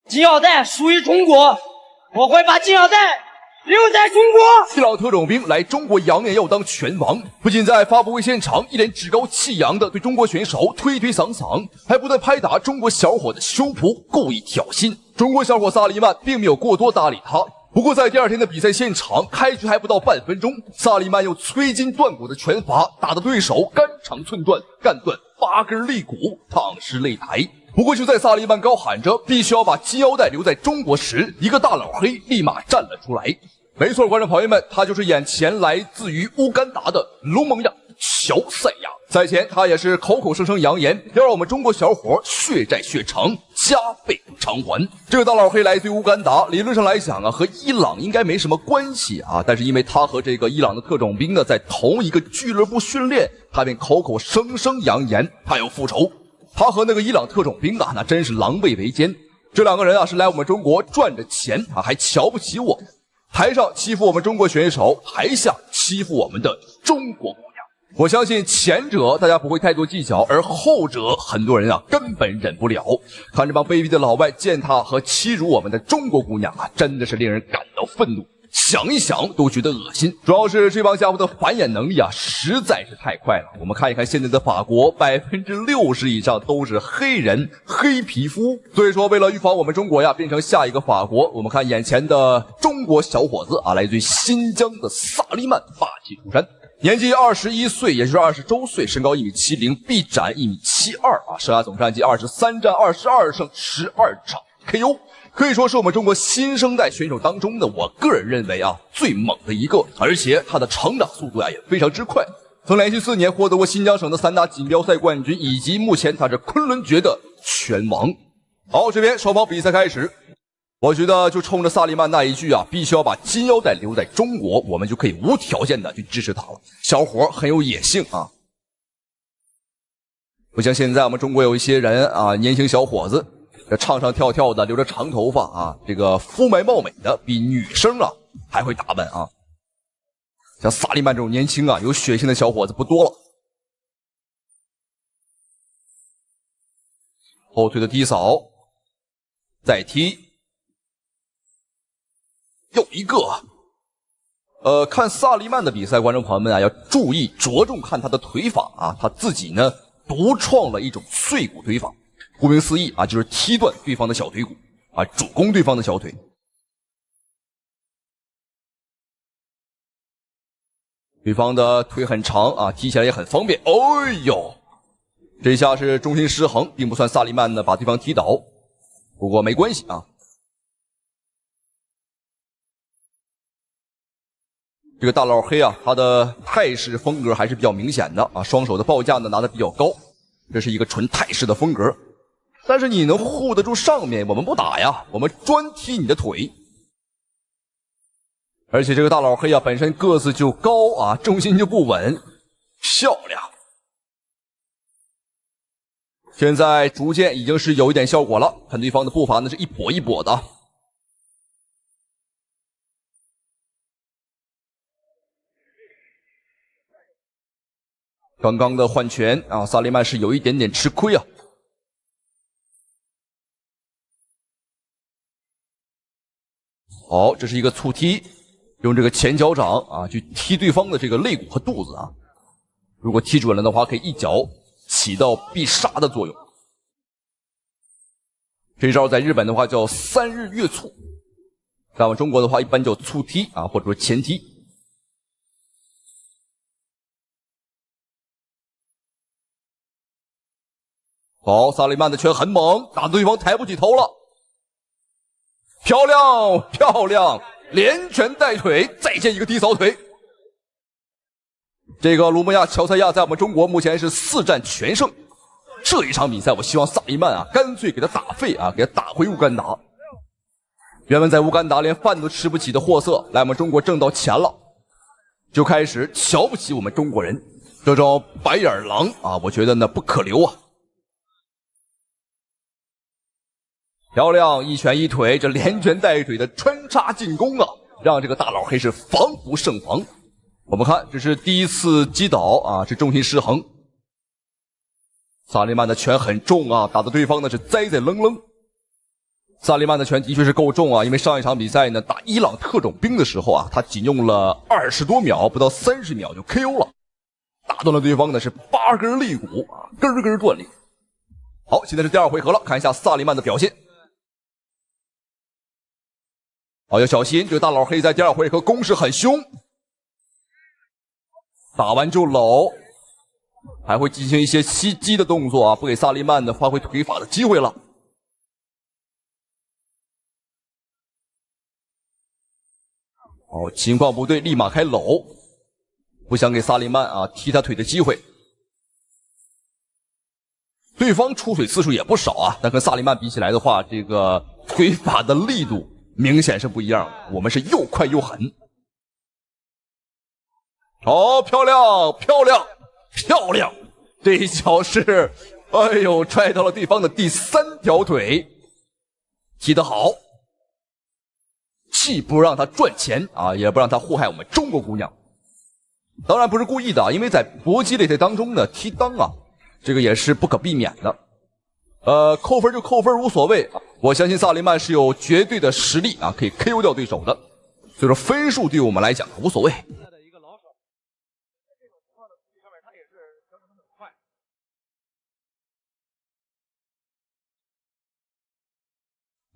金腰带属于中国，我会把金腰带留在中国。伊朗特种兵来中国扬言要当拳王，不仅在发布会现场一脸趾高气扬的对中国选手推推搡搡，还不断拍打中国小伙的胸脯，故意挑衅。中国小伙萨利曼并没有过多搭理他。不过在第二天的比赛现场，开局还不到半分钟，萨利曼用摧筋断骨的拳法打得对手肝肠寸断，干断8根肋骨，躺尸擂台。不过就在萨利曼高喊着必须要把金腰带留在中国时，一个大老黑立马站了出来。没错，观众朋友们，他就是眼前来自于乌干达的龙门亚乔赛亚。赛前他也是口口声声扬言要让我们中国小伙血债血偿，加倍偿还。这个大老黑来自于乌干达，理论上来讲啊，和伊朗应该没什么关系啊，但是因为他和这个伊朗的特种兵呢在同一个俱乐部训练，他便口口声声扬言他要复仇。他和那个伊朗特种兵啊，那真是狼狈为奸。这两个人啊是来我们中国赚着钱啊，还瞧不起我们。台上欺负我们中国选手，台下欺负我们的中国姑娘。我相信前者大家不会太多计较，而后者很多人啊根本忍不了。看这帮卑鄙的老外践踏和欺辱我们的中国姑娘啊，真的是令人感到愤怒。想一想都觉得恶心，主要是这帮家伙的繁衍能力啊实在是太快了。我们看一看现在的法国，60%以上都是黑人黑皮肤，所以说为了预防我们中国呀变成下一个法国，我们看眼前的中国小伙子啊，来自于新疆的萨利曼霸气出山，年纪21岁，也就是20周岁，身高1.70米，臂展1.72米啊，生涯总战绩23战22胜12场 KO。可以说是我们中国新生代选手当中的，我个人认为啊最猛的一个，而且他的成长速度呀也非常之快，曾连续4年获得过新疆省的3大锦标赛冠军，以及目前他是昆仑决的拳王。好，这边双方比赛开始，我觉得就冲着萨利曼那一句啊，必须要把金腰带留在中国，我们就可以无条件的去支持他了。小伙很有野性啊，不像现在我们中国有一些人啊，年轻小伙子。这唱唱跳跳的，留着长头发啊，这个肤白貌美的，比女生啊还会打扮啊。像萨利曼这种年轻啊有血性的小伙子不多了。后腿的低扫，再踢，又一个。看萨利曼的比赛，观众朋友们啊要注意，着重看他的腿法啊，他自己呢独创了一种碎骨腿法。顾名思义啊，就是踢断对方的小腿骨啊，主攻对方的小腿。对方的腿很长啊，踢起来也很方便。哎呦，这一下是重心失衡，并不算萨利曼呢把对方踢倒，不过没关系啊。这个大老黑啊，他的泰式风格还是比较明显的啊，双手的报价呢拿得比较高，这是一个纯泰式的风格。但是你能护得住上面，我们不打呀，我们专踢你的腿。而且这个大老黑啊，本身个子就高啊，重心就不稳，漂亮。现在逐渐已经是有一点效果了，看对方的步伐呢是一跛一跛的。刚刚的换拳啊，萨利曼是有一点点吃亏啊。好，这是一个促踢，用这个前脚掌啊去踢对方的这个肋骨和肚子啊。如果踢准了的话，可以一脚起到必杀的作用。这招在日本的话叫3日月促，在我们中国的话一般叫促踢啊，或者说前踢。好，萨利曼的拳很猛，打得对方抬不起头了。漂亮漂亮，连拳带腿，再见一个低扫腿。这个卢蒙亚乔赛亚在我们中国目前是4战全胜。这一场比赛，我希望萨利曼啊，干脆给他打废啊，给他打回乌干达。原本在乌干达连饭都吃不起的货色，来我们中国挣到钱了，就开始瞧不起我们中国人。这种白眼狼啊，我觉得呢不可留啊。漂亮，一拳一腿，这连拳带腿的穿插进攻啊，让这个大老黑是防不胜防。我们看，这是第一次击倒啊，是重心失衡。萨利曼的拳很重啊，打得对方呢是栽栽愣愣。萨利曼的拳的确是够重啊，因为上一场比赛呢打伊朗特种兵的时候啊，他仅用了20多秒，不到30秒就 KO 了，打断了对方呢是8根肋骨啊，根根断裂。好，现在是第2回合了，看一下萨利曼的表现。好，要小心，这个大老黑在第2回合攻势很凶，打完就搂，还会进行一些袭击的动作啊，不给萨利曼呢发挥腿法的机会了。哦，情况不对，立马开搂，不想给萨利曼啊踢他腿的机会。对方出腿次数也不少啊，但跟萨利曼比起来的话，这个腿法的力度明显是不一样的。我们是又快又狠。哦，漂亮，漂亮，漂亮！这一脚是，哎呦，踹到了对方的第3条腿，踢得好。既不让他赚钱啊，也不让他祸害我们中国姑娘。当然不是故意的啊，因为在搏击擂台当中呢，踢裆啊，这个也是不可避免的。扣分就扣分无所谓啊，我相信萨利曼是有绝对的实力啊，可以 KO 掉对手的，所以说分数对我们来讲无所谓。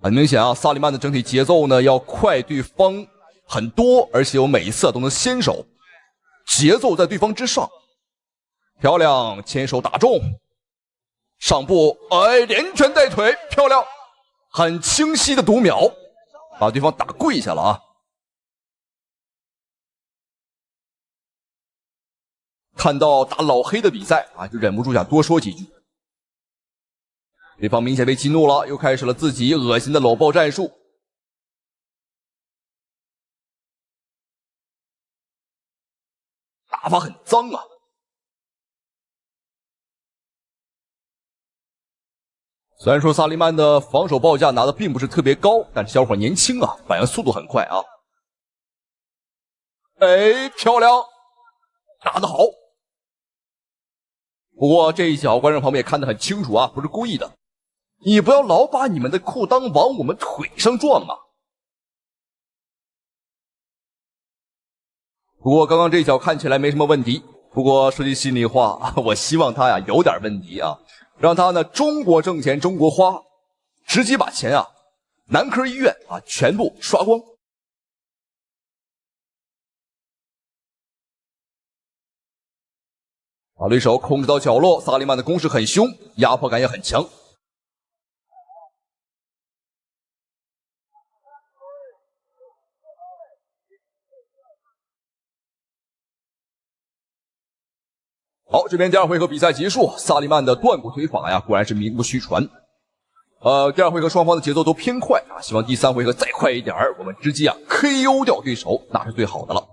很明显啊，萨利曼的整体节奏呢要快对方很多，而且我每一次都能先手，节奏在对方之上。漂亮，前手打中，上步，哎，连拳带腿，漂亮，很清晰的读秒，把对方打跪下了啊。看到打老黑的比赛啊，就忍不住想多说几句。对方明显被激怒了，又开始了自己恶心的搂抱战术。打法很脏啊。虽然说萨利曼的防守报价拿的并不是特别高，但是小伙年轻啊，反应速度很快啊。哎，漂亮，打得好。不过这一脚观众朋友们也看得很清楚啊，不是故意的。你不要老把你们的裤裆往我们腿上撞啊！不过刚刚这一脚看起来没什么问题，不过说句心里话，我希望他呀有点问题啊，让他呢中国挣钱中国花，直接把钱啊男科医院啊全部刷光。把对手控制到角落，萨利曼的攻势很凶，压迫感也很强。好，这边第2回合比赛结束，萨利曼的断骨腿法呀，果然是名不虚传。第2回合双方的节奏都偏快啊，希望第3回合再快一点，我们直接啊 KO 掉对手，那是最好的了。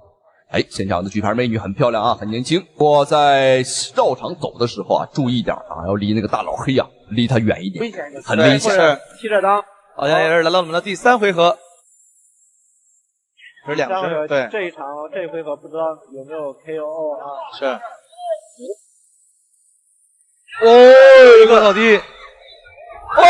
哎，现场的举牌美女很漂亮啊，很年轻。不过在绕场走的时候啊，注意一点啊，要离那个大老黑啊，离他远一点，很危险。是踢着裆，好像也是来到我们的第3回合，是2支。对，这一回合不知道有没有 KO 啊？是。哦，一个扫地。哦，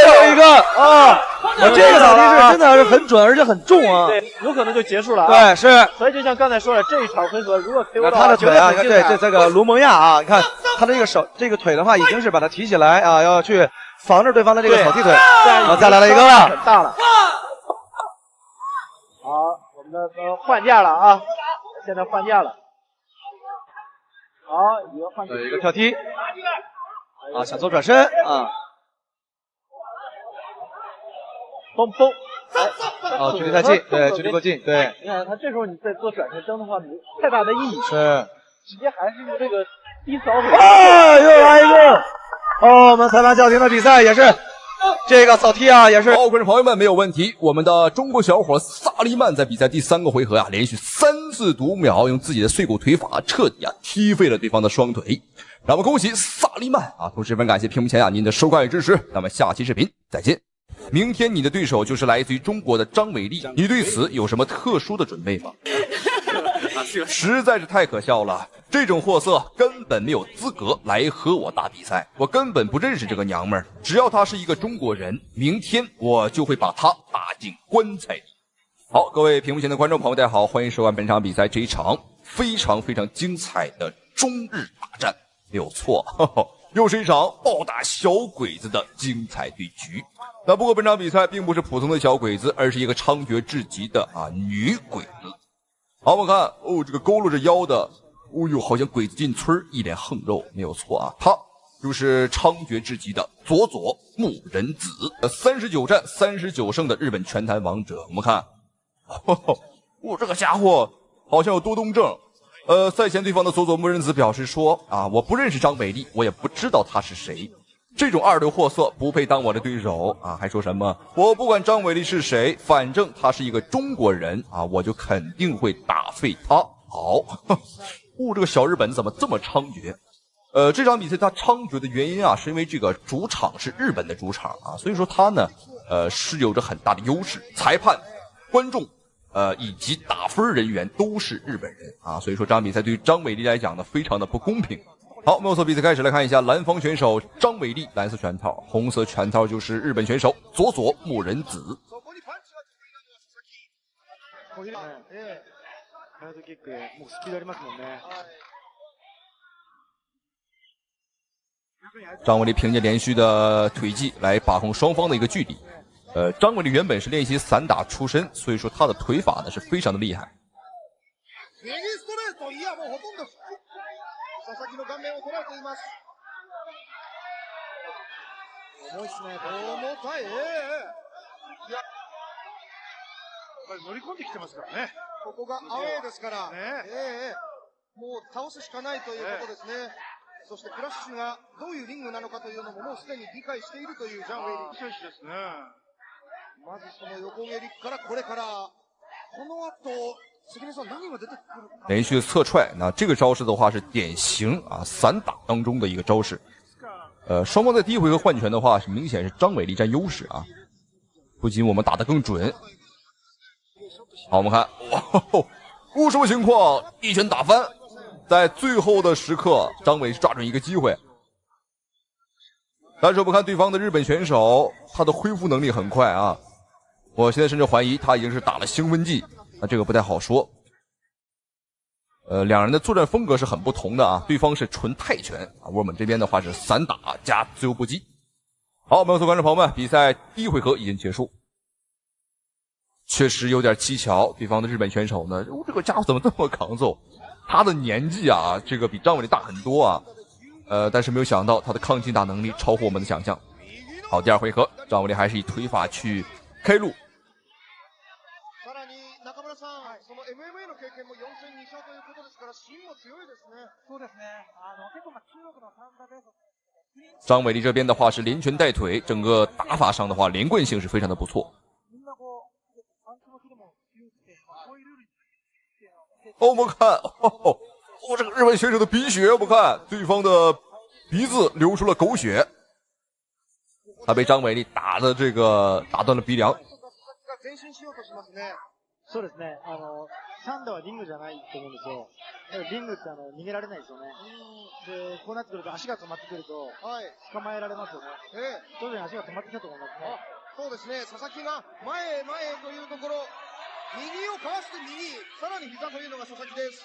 有一个啊！这个扫地是真的是很准，而且很重啊。对，有可能就结束了啊。对，是。所以就像刚才说的，这一场回合如果 KO 他的腿啊，你看这个卢蒙亚啊，你看他的这个手这个腿的话，已经是把它提起来啊，要去防着对方的这个扫地腿。啊，再来了一个了，很大了。好，我们的换架了啊，现在换架了。好，一个换架。一个跳踢。啊，想做转身啊。嘣嘣！哦，距离太近，对，距离过近，对。你看他这时候你再做转身蹬的话，没太大的意义。是。直接还是用这个低扫腿。啊，又来一个！哦，我们裁判叫停的比赛也是这个扫踢啊，也是。好，观众朋友们没有问题。我们的中国小伙萨利曼在比赛第3个回合啊，连续3次读秒，用自己的碎骨腿法彻底啊踢废了对方的双腿。让我们恭喜萨利曼啊！同时十分感谢屏幕前啊您的收看与支持。那么下期视频再见。明天你的对手就是来自于中国的张伟丽，你对此有什么特殊的准备吗？实在是太可笑了。这种货色根本没有资格来和我打比赛，我根本不认识这个娘们儿。只要她是一个中国人，明天我就会把她打进棺材里。好，各位屏幕前的观众朋友，大家好，欢迎收看本场比赛，这一场非常精彩的中日大战，没有错，又是一场暴打小鬼子的精彩对局。那不过本场比赛并不是普通的小鬼子，而是一个猖獗至极的女鬼子。好，我们看这个佝偻着腰的，好像鬼子进村，一脸横肉，没有错啊，他就是猖獗至极的佐佐木人子，39战39胜的日本拳坛王者。我们看，这个家伙好像有多动症。赛前对方的佐佐木人子表示说我不认识张伟丽，我也不知道他是谁，这种二流货色不配当我的对手还说什么我不管张伟丽是谁，反正他是一个中国人我就肯定会打废他。好，这个小日本怎么这么猖獗？这场比赛他猖獗的原因是因为这个主场是日本的主场所以说他呢是有着很大的优势，裁判、观众以及打分人员都是日本人所以说这场比赛对于张伟丽来讲呢非常的不公平。好，没有错，比赛开始，来看一下蓝方选手张伟丽，蓝色拳套，红色拳套就是日本选手佐佐木人子。张伟丽凭借连续的腿技来把控双方的一个距离。张伟丽原本是练习散打出身，所以说他的腿法呢是非常的厉害。乗り込んできてますからね。ここがアウェーですから、もう倒すしかないということですね。そしてクラッシュがどういうリングなのかというのももうすでに理解しているというジャン・ウェイリー選手ですね。まずその横蹴りからこれからこの後関根さん何が出てくるか。连续侧踹，那这个招式的话是典型散打当中的一个招式。双方在第一回合换拳的话，是明显是张伟丽占优势不仅我们打得更准。好，我们看，什么情况？一拳打翻，在最后的时刻，张伟是抓准一个机会。但是我们看对方的日本选手，他的恢复能力很快我现在甚至怀疑他已经是打了兴奋剂，这个不太好说。两人的作战风格是很不同的对方是纯泰拳我们这边的话是散打加自由搏击。好，没有错，观众朋友们，比赛第一回合已经结束。确实有点蹊跷，对方的日本选手呢，这个家伙怎么这么抗揍？他的年纪这个比张伟丽大很多但是没有想到他的抗击打能力超乎我们的想象。好，第二回合，张伟丽还是以腿法去开路。张伟丽这边的话是连拳带腿，整个打法上的话连贯性是非常的不错。我们看，这个日本选手的鼻血，我们看对方的鼻子流出了狗血，他被张伟丽打的这个打断了鼻梁。そうですね。サンダはリングじゃないと思うんですよ。リングって逃げられないですよね。で、こうなってくると足が止まってくると、捕まえられますよね。徐々に足が止まってきたと思いますね。そうですね。佐々木が前へ前へというところ、右をかわして右、さらに膝というのが佐々木です。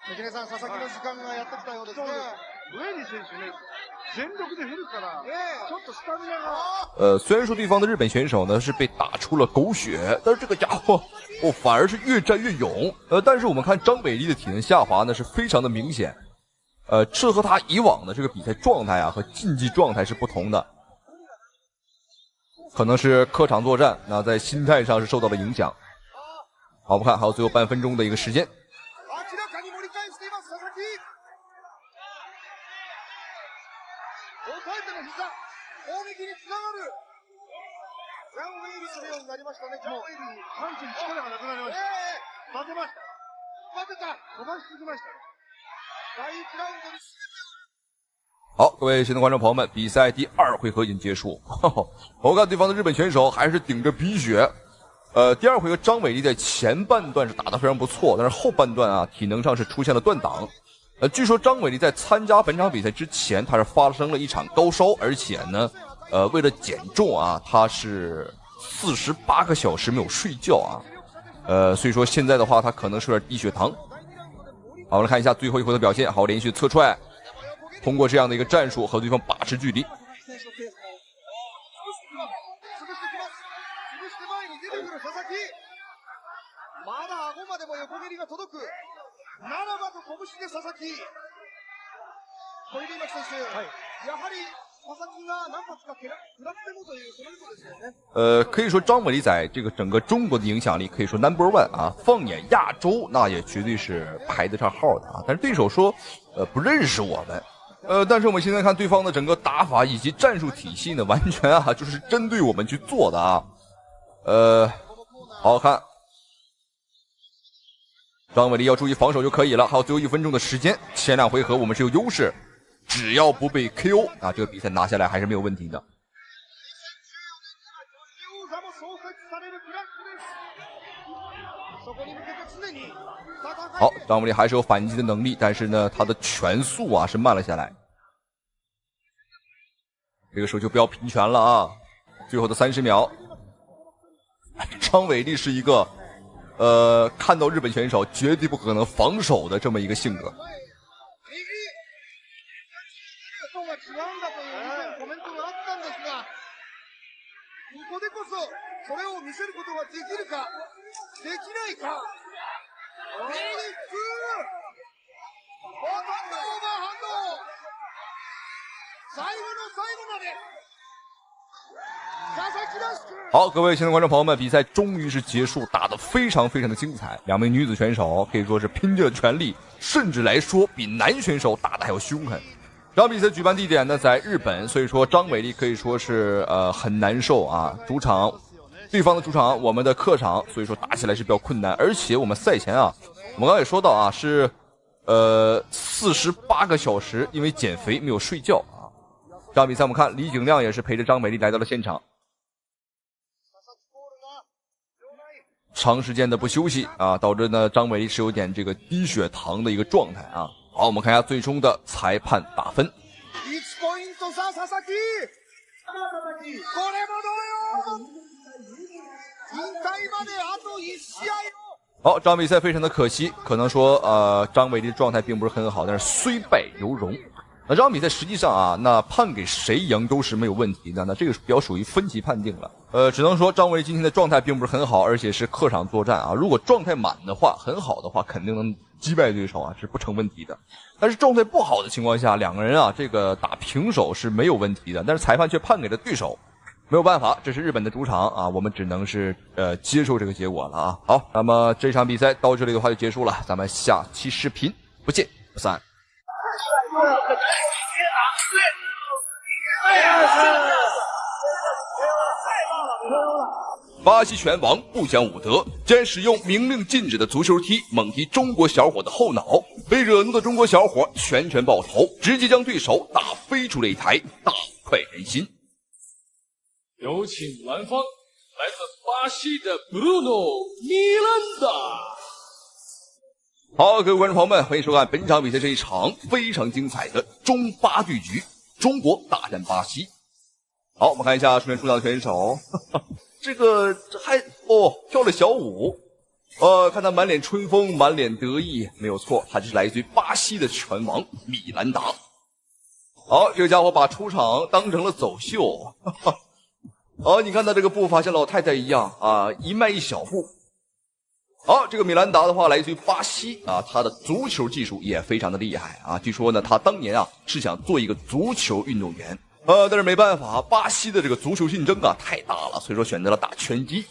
関根さん、佐々木の時間がやってきたようですね。ウェイリー選手ね。全力で振るから、ちょっとスタミナが。虽然说对方的日本选手呢是被打出了狗血，但是这个家伙反而是越战越勇。但是我们看张伟丽的体能下滑呢是非常的明显。这和他以往的这个比赛状态和竞技状态是不同的。可能是客场作战，那在心态上是受到了影响。好，我们看还有最后半分钟的一个时间。好，各位新的观众朋友们，比赛第二回合已经结束。我看对方的日本选手还是顶着鼻血，第二回合张伟丽在前半段是打得非常不错，但是后半段啊体能上是出现了断档。据说张伟丽在参加本场比赛之前，他是发生了一场高烧，而且呢，为了减重啊，他是48个小时没有睡觉啊。所以说现在的话，他可能是有点低血糖。好，我们来看一下最后一回的表现。好，连续侧踹，通过这样的一个战术和对方把持距离。可以说张伟丽在这个整个中国的影响力可以说 No.1 啊，放眼亚洲那也绝对是排得上号的啊。但是对手说不认识我们，但是我们现在看对方的整个打法以及战术体系呢，完全啊就是针对我们去做的啊。好好看，张伟丽要注意防守就可以了。还有最后1分钟的时间，前2回合我们是有优势，只要不被 KO 啊，这个比赛拿下来还是没有问题的。好，张伟丽还是有反击的能力，但是呢，他的拳速啊是慢了下来。这个时候就不要平拳了啊！最后的30秒，张伟丽是一个看到日本选手绝对不可能防守的这么一个性格。好，各位亲爱的观众朋友们，比赛终于是结束，打得非常非常的精彩。2名女子选手可以说是拼尽了全力，甚至来说比男选手打得还要凶狠。这场比赛举办地点呢在日本，所以说张伟丽可以说是很难受啊。主场，对方的主场，我们的客场，所以说打起来是比较困难。而且我们赛前啊，我们刚才也说到啊，是48个小时因为减肥没有睡觉啊。这场比赛我们看李景亮也是陪着张伟丽来到了现场。长时间的不休息啊，导致呢张伟丽是有点这个低血糖的一个状态啊。好，我们看一下最终的裁判打分。好，这场比赛非常的可惜，可能说张伟丽的状态并不是很好，但是虽败犹荣。那这场比赛实际上啊，那判给谁赢都是没有问题的，那这个比较属于分级判定了。只能说张伟丽今天的状态并不是很好，而且是客场作战啊。如果状态满的话，很好的话，肯定能击败对手啊，是不成问题的。但是状态不好的情况下，两个人啊，这个打平手是没有问题的，但是裁判却判给了对手。没有办法，这是日本的主场啊，我们只能是接受这个结果了啊。好，那么这场比赛到这里的话就结束了，咱们下期视频不见不散。巴西拳王不讲武德，竟然使用明令禁止的足球踢猛踢中国小伙的后脑，被惹怒的中国小伙拳拳爆头，直接将对手打飞出擂台，大快人心。有请蓝方，来自巴西的 Bruno Miranda。好，各位观众朋友们，欢迎收看本场比赛这一场非常精彩的中巴对局，中国大战巴西。好，我们看一下顺便出场的选手，这还跳了小舞，看他满脸春风，满脸得意，没有错，他就是来自于巴西的拳王米兰达。好，这个家伙把出场当成了走秀，你看他这个步伐像老太太一样啊，一迈一小步。好，这个米兰达的话来自于巴西啊，他的足球技术也非常的厉害啊。据说呢，他当年啊是想做一个足球运动员，但是没办法，巴西的这个足球竞争啊太大了，所以说选择了打拳击。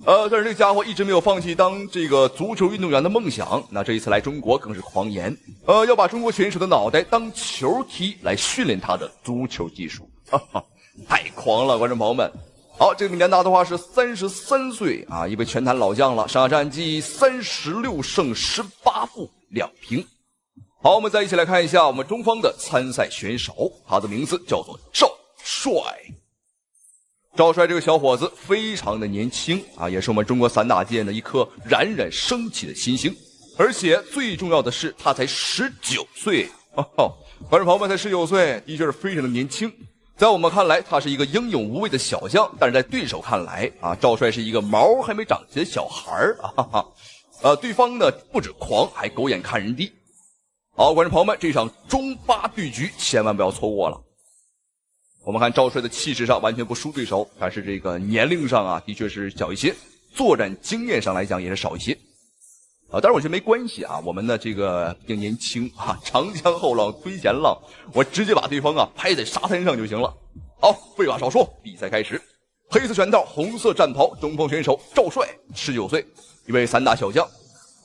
但是这个家伙一直没有放弃当这个足球运动员的梦想。那这一次来中国更是狂言，要把中国选手的脑袋当球踢来训练他的足球技术，太狂了，观众朋友们。好，这个米兰达的话是33岁啊，一位拳坛老将了。上战绩36胜18负2平。好，我们再一起来看一下我们中方的参赛选手，他的名字叫做赵帅。赵帅这个小伙子非常的年轻啊，也是我们中国散打界的一颗冉冉升起的新星。而且最重要的是，他才19岁。观众朋友们，才19岁，的确是非常的年轻。在我们看来，他是一个英勇无畏的小将，但是在对手看来啊，赵帅是一个毛还没长齐的小孩儿啊。对方呢不止狂，还狗眼看人低。好，观众朋友们，这场中巴对局千万不要错过了。我们看赵帅的气势上完全不输对手，但是这个年龄上啊，的确是小一些，作战经验上来讲也是少一些。当然我觉得没关系啊，我们的这个比较年轻啊，长江后浪推前浪，我直接把对方啊拍在沙滩上就行了。好，废话少说，比赛开始。黑色拳套，红色战袍，中锋选手赵帅，19岁，一位散打小将。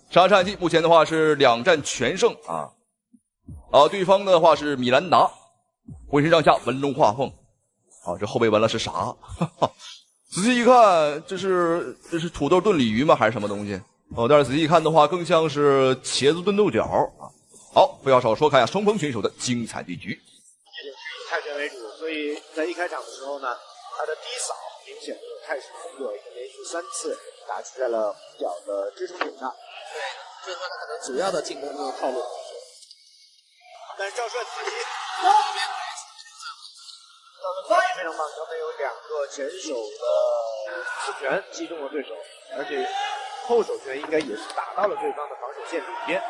上战绩目前的话是2战全胜啊。对方的话是米兰达，浑身上下纹龙画凤。这后背纹了是啥？仔细一看，这是土豆炖鲤鱼吗？还是什么东西？但是仔细一看的话，更像是茄子炖豆角啊。好，废话少说，看一下双方选手的精彩对局。以泰拳为主，所以在一开场的时候呢，他的低扫明显的泰式风格，已经连续3次打击在了红脚的支撑点上。对，这是他可能主要的进攻的套路。但是赵帅自己发也非常棒，刚才有2个前手的刺拳击中了对手，而且后手拳应该也是打到了对方的防守线里边。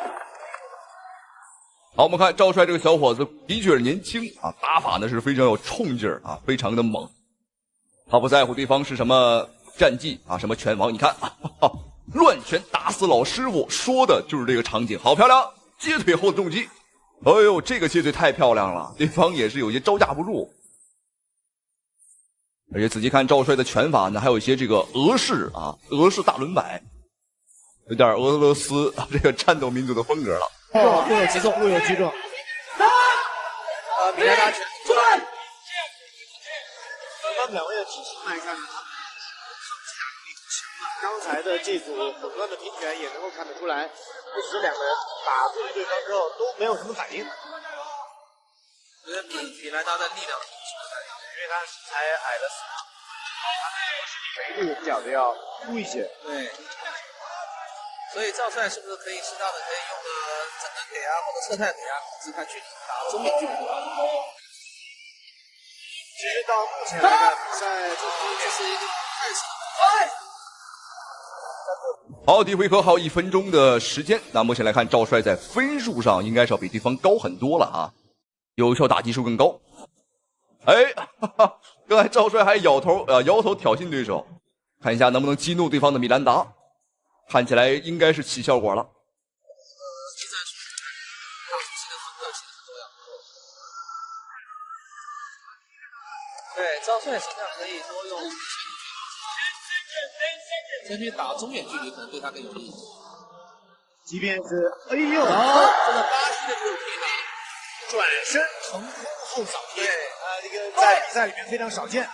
好，我们看赵帅这个小伙子的确是年轻啊，打法呢是非常有冲劲儿啊，非常的猛。他不在乎对方是什么战绩啊，什么拳王，你看乱拳打死老师傅，说的就是这个场景，好漂亮！接腿后的重击，哎呦，这个接腿太漂亮了，对方也是有些招架不住。而且仔细看赵帅的拳法呢，还有一些这个俄式大轮摆，有点俄罗斯这个战斗民族的风格了。若有击中，若有击中。米兰达拳转。他们2位的体型来看呢，他们刚才的这组混乱的拼拳也能够看得出来，不只是2个人打中对方之后都没有什么反应。我觉得米兰达的力量因为他才矮了4码，他的身体维度比较的要粗一些。对，所以赵帅是不是可以适当的可以用个正蹬腿啊，或者侧探腿啊，控制看距离，打中远距离。其实到目前来看，比赛这是一个泰式的。好，第一回合还有1分钟的时间。那目前来看，赵帅在分数上应该是要比对方高很多了啊，有效打击数更高。刚才赵帅还摇头挑衅对手，看一下能不能激怒对方的米兰达，看起来应该是起效果了。技战术打出新的风格其实很重要。对，赵帅实际上可以多用先去打中远距离，可能对他更有利。即便是这个巴西的这种踢法，转身腾空后扫踢，这个在比赛里面非常少见。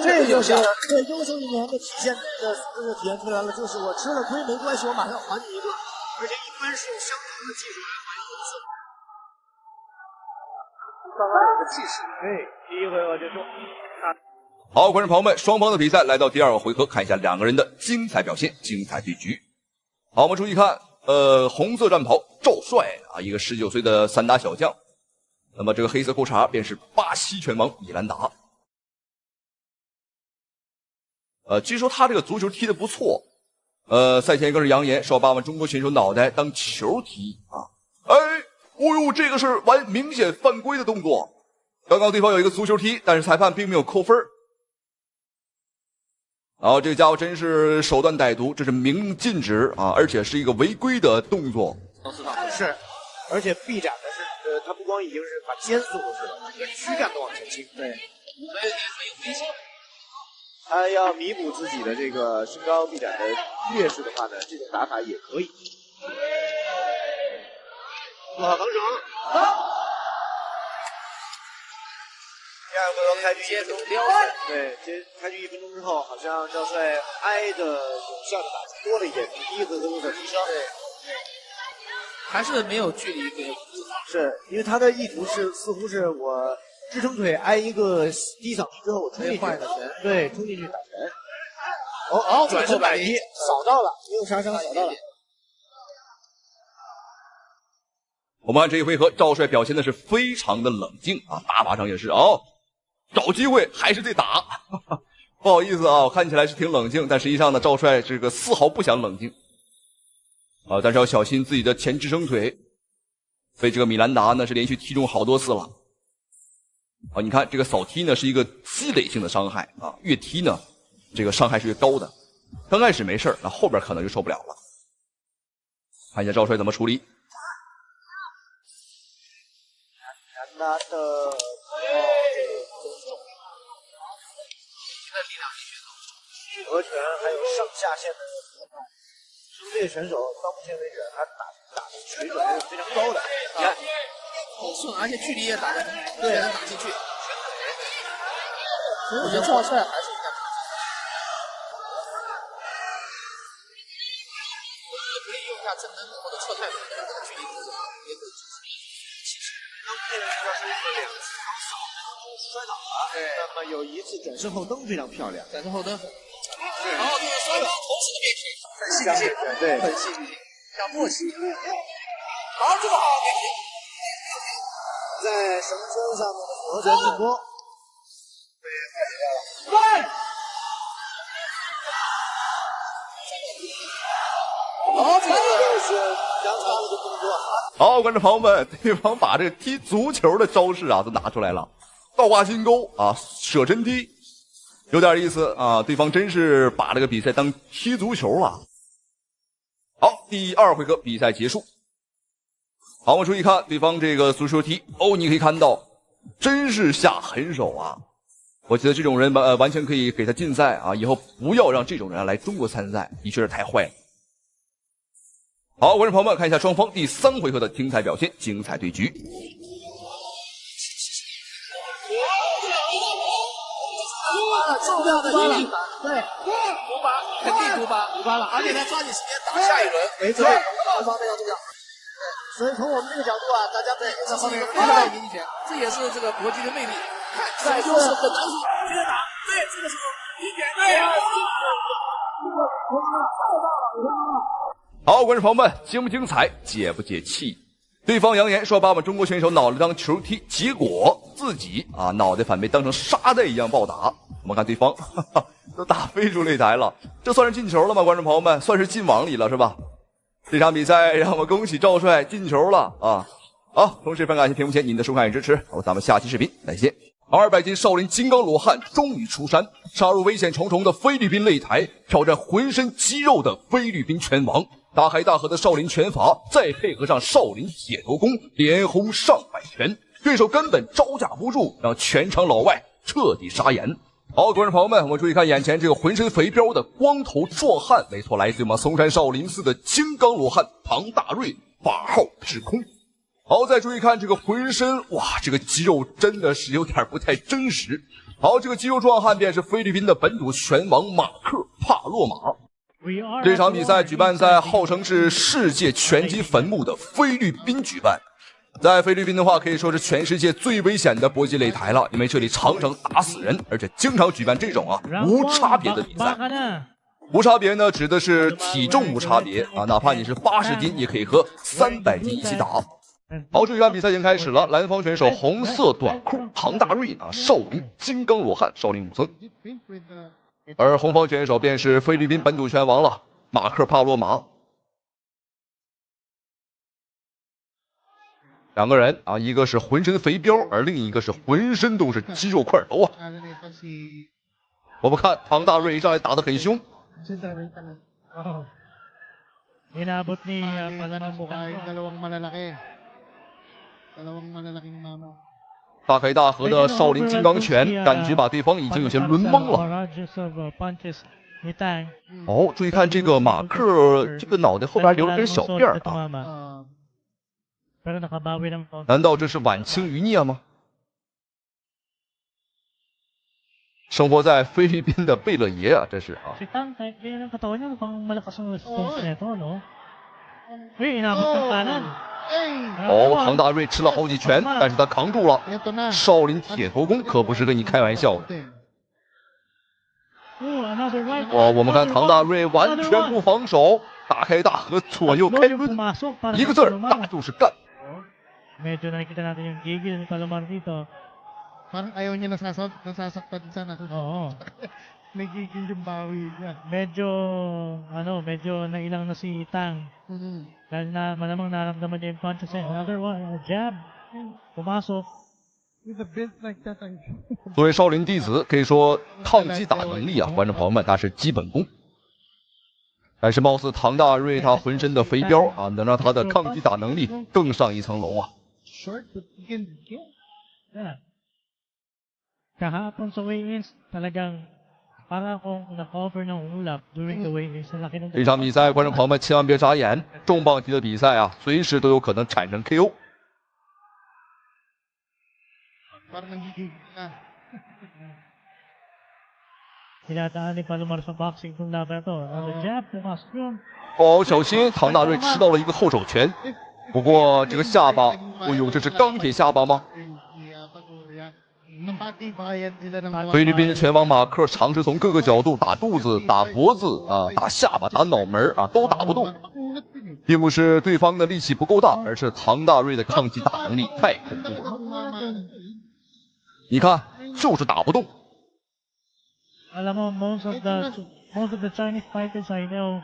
这就是对优秀运动员的体现的体现出来了，就是我吃了亏没关系，我马上还你一个，而且一般是用相同的技术来还你一次。刚刚有个气势，第一回合结束。好，观众朋友们，双方的比赛来到第2个回合，看一下2个人的精彩表现，精彩对局。好，我们注意看，红色战袍赵帅啊，一个19岁的散打小将。那么这个黑色裤衩便是巴西拳王米兰达。据说他这个足球踢得不错，赛前更是扬言说要把我们中国选手脑袋当球踢啊！这个是明显犯规的动作。刚刚对方有一个足球踢，但是裁判并没有扣分。然后这个家伙真是手段歹毒，这是明令禁止啊，而且是一个违规的动作。是，而且臂展的是，他不光已经是把肩缩过去了，连躯干都往前倾。对，所以很有危险。他要弥补自己的这个身高臂展的劣势的话呢，这种打法也可以。做好防守。第2回合开局1分钟，对，开局1分钟之后，好像赵帅挨的有效的打击多了一点，比第1回合有所提升。对，还是没有距离给。是因为他的意图是似乎是我支撑腿挨一个低扫踢之后，冲进去换一个拳，对，冲进去打拳。转身摆踢，扫到了，没有杀伤，扫到了。我们看这一回合，赵帅表现的是非常的冷静啊，打法上也是找机会还是得打。不好意思啊，我看起来是挺冷静，但实际上呢，赵帅这个丝毫不想冷静啊，但是要小心自己的前支撑腿，被这个米兰达呢是连续踢中好多次了。啊，你看这个扫踢呢是一个积累性的伤害啊，越踢呢这个伤害是越高的。刚开始没事，那后边可能就受不了了。看一下赵帅怎么处理。他的合拳还有上下线的合拍，这个选手到目前为止，他打的水准还是非常高的。你看，很顺，而且距离也打得对，能打进去。我觉得赵帅还是应该打。也可以用一下正蹬或者侧泰腿，这个距离不是也可以进行。当佩雷拉是2次防扫摔倒了，对，那么有1次转身后蹬非常漂亮，转身后蹬，然后这个双方同时的变体，很戏剧性，对，很戏剧性，像默契。好，这么好，在绳圈上面的合拳进攻。好，这个是杨叉的动作。好，观众朋友们，对方把这个踢足球的招式啊都拿出来了，倒挂金钩啊，舍身踢，有点意思啊。对方真是把这个比赛当踢足球了。好，第2回合比赛结束。好，我们注意看对方这个足球踢你可以看到，真是下狠手啊！我觉得这种人完全可以给他禁赛啊，以后不要让这种人来中国参赛，的确是太坏了。好，观众朋友们，看一下双方第3回合的精彩表现，精彩对局。重要的一鸣，对，独拔，肯定独拔了，而且他抓紧时间打下一轮，没错，双方非常重要。所以从我们这个角度啊，大家对这是一个非常的明显，这也是这个搏击的魅力。看，这就是很难说，接着打，对，这个时候一点对。好，观众朋友们，精不精彩，解不解气？对方扬言说把我们中国选手脑袋当球踢，结果自己脑袋反被当成沙袋一样暴打。我们看对方都打飞出擂台了，这算是进球了吗？观众朋友们，算是进网里了是吧？这场比赛让我们恭喜赵帅进球了啊！好，同时非常感谢屏幕前您的收看与支持，咱们下期视频再见。200斤少林金刚罗汉终于出山，杀入危险重重的菲律宾擂台，挑战浑身肌肉的菲律宾拳王。大开大合的少林拳法，再配合上少林铁头功，连轰上百拳，对手根本招架不住，让全场老外彻底傻眼。好，观众朋友们，我们注意看眼前这个浑身肥膘的光头壮汉，没错，来自我们嵩山少林寺的金刚罗汉唐大瑞，法号智空。好，再注意看这个浑身，哇，这个肌肉真的是有点不太真实。好，这个肌肉壮汉便是菲律宾的本土拳王马克帕洛马。这场比赛举办在号称是世界拳击坟墓的菲律宾举办。在菲律宾的话，可以说是全世界最危险的搏击擂台了，因为这里常常打死人，而且经常举办这种无差别的比赛。无差别呢，指的是体重无差别哪怕你是80斤，也可以和300斤一起打。好，这场比赛已经开始了。蓝方选手红色短裤唐大瑞少林金刚罗汉少林武僧，而红方选手便是菲律宾本土拳王了，马克帕洛马。两个人一个是浑身肥膘，而另一个是浑身都是肌肉块头我们看唐大瑞一上来打得很凶。Inabot ni pala ng mukha yung dalawang malalaking mama. 大开大合的少林金刚拳，感觉把对方已经有些轮懵了。注意看这个马克，这个脑袋后边留了根小辫难道这是晚清余孽吗？生活在菲律宾的贝勒爷这是哦，唐大瑞吃了好几拳，但是他扛住了。少林铁头功可不是跟你开玩笑的。哇，我们看唐大瑞完全不防守，大开大合，左右开抡，一个字儿，那就是干。 Medyo nakikita natin yung gigil ni Palomar dito. Parang ayaw niya nasasaktan sana. Oo. Nagigil yung bawi niya. Medyo nailang na si Tang. Dahil na malamang naramdaman niya yung punches. Another one, a jab. Pumasok. With a bit like that. 作为少林弟子，可以说抗击打能力啊，观众朋友们那是基本功。但是貌似唐大瑞他浑身的肥膘啊，能让他的抗击打能力更上一层楼啊。 Kahapon sa weigh-ins, talagang para akong na-cover ng ulap during the weigh-ins. 这场比赛，观众朋友们千万别眨眼，重磅级的比赛啊，随时都有可能产生 KO。Tinataan ni Palomar sa boxing kung laban ito. Jab, pumasok yun. 哦，小心，唐大瑞吃到了一个后手拳。 不过这个下巴，哎呦，这是钢铁下巴吗？菲律宾拳王马克尝试从各个角度打肚子、打脖子啊、打下巴、打脑门啊，都打不动，并不是对方的力气不够大，而是唐大瑞的抗击打能力太恐怖了。你看，就是打不动。 Alam mo, most of the Chinese fighters I know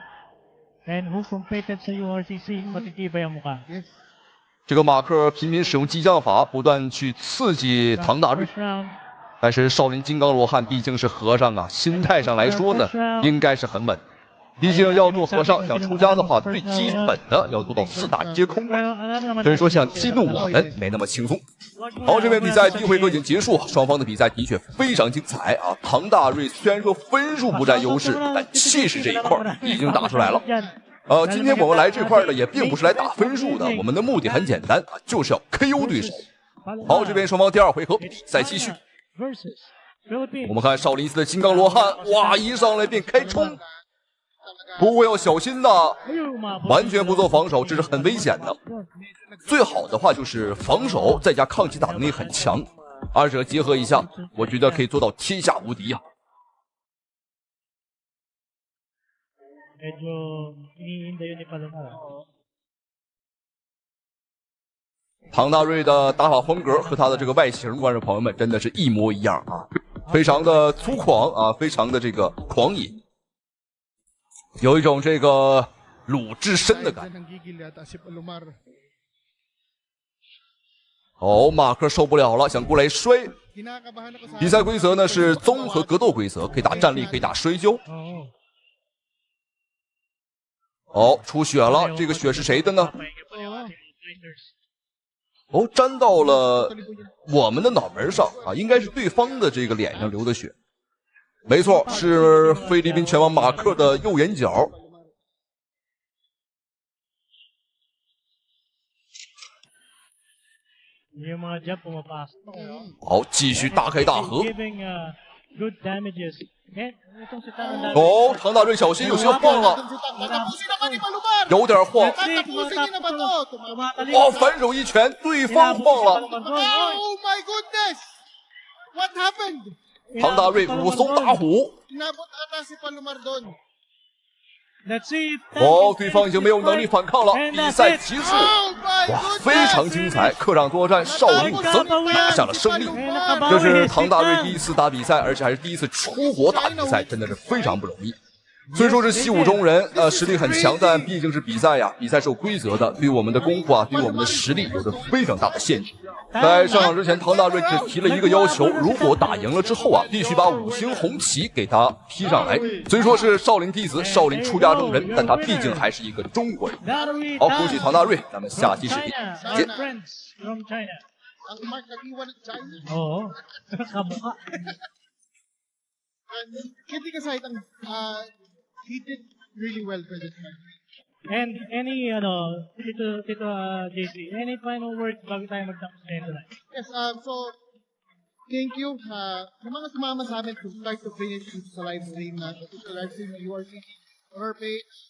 and who competed sa URCC, matitibay ang mukha. 这个马克频频使用激将法，不断去刺激唐大瑞。但是少林金刚罗汉毕竟是和尚啊，心态上来说呢，应该是很稳。毕竟要做和尚，想出家的话，最基本的要做到四大皆空。所以说，想激怒我们没那么轻松。好，这边比赛第一回合已经结束，双方的比赛的确非常精彩啊。唐大瑞虽然说分数不占优势，但气势这一块已经打出来了。今天我们来这块呢，也并不是来打分数的，我们的目的很简单啊，就是要 KO 对手。好，这边双方第二回合比赛继续。我们看少林寺的金刚罗汉，哇，一上来便开冲。 不过要小心呐，完全不做防守，这是很危险的。最好的话就是防守再加抗击打能力很强，二者结合一下，我觉得可以做到天下无敌啊。唐大瑞的打法风格和他的这个外形，观众朋友们真的是一模一样啊，非常的粗犷啊，非常的这个狂野。 有一种这个鲁智深的感觉。哦，马克受不了了，想过来摔。比赛规则呢是综合格斗规则，可以打站立，可以打摔跤。哦，出血了，这个血是谁的呢？哦，沾到了我们的脑门上啊，应该是对方的这个脸上流的血。 没错，是菲律宾拳王马克的右眼角。好，继续大开大合。哦，唐大瑞小心，有些晃了，有点晃。哦，反手一拳，对方晃了。Oh my goodness! What happened? 唐大瑞武松打虎。哦，对方已经没有能力反抗了，比赛结束。哇，非常精彩！客场作战，少林武僧拿下了胜利。这是唐大瑞第一次打比赛，而且还是第一次出国打比赛，真的是非常不容易。虽说是习武中人，实力很强，但毕竟是比赛呀，比赛是有规则的，对我们的功夫啊，对我们的实力有着非常大的限制。 在上场之前，唐大瑞只提了一个要求：如果打赢了之后啊，必须把5星红旗给他披上来。虽说是少林弟子、少林出家中人，但他毕竟还是一个中国人。好，恭喜唐大瑞，咱们下期视频见。And any, Tito JC, any final words bago tayo magtapos ngayon tonight? Yes, so, thank you. Sa mga sumama sa amin to start to finish sa live stream na, sa live stream na URCC on our page.